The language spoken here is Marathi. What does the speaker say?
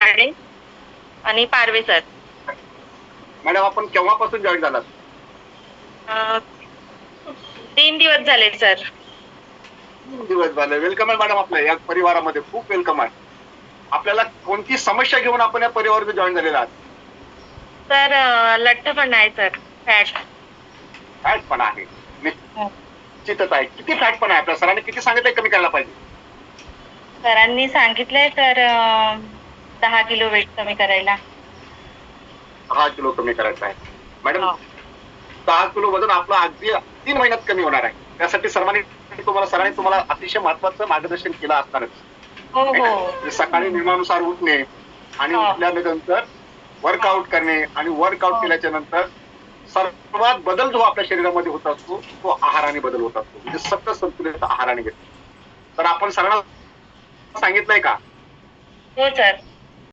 ताडे आणि पारवे सर. मॅडम आपण केव्हापासून जॉईन झालात? 3 दिवस झाले सर. 3 दिवस झाले. वेलकम आहे मॅडम, आपल्या या परिवारामध्ये खूप वेलकम आहे. आपल्याला कोणती समस्या घेऊन आपण या परिवारामध्ये जॉईन झालेला आहात? सर लठ्ठपणा आहे सर. फॅट. फॅटपण आहे. निश्चितच आहे. किती फॅटपण आहे आपल्या सरांनी किती सांगितलंय कमी करायला पाहिजे? सरांनी सांगितलंय तर 10 किलो वेट कमी करायला. 10 किलो कमी करायचं आहे. मॅडम 10 किलो वजन आपलं अगदी 3 महिन्यात कमी होणार आहे. त्यासाठी सरांनी तुम्हाला अतिशय महत्वाचं मार्गदर्शन केलं असणारच. हो हो. म्हणजे सकाळी नियमानुसार उठणे आणि उठल्यानंतर वर्कआउट करणे आणि वर्कआउट केल्याच्या नंतर सर्वात बदल जो आपल्या शरीरामध्ये होत असतो तो आहाराने बदल होत असतो. म्हणजे सप्त संतुलित आहाराने घेतो. तर आपण सरांना सांगितलंय का? हो सर.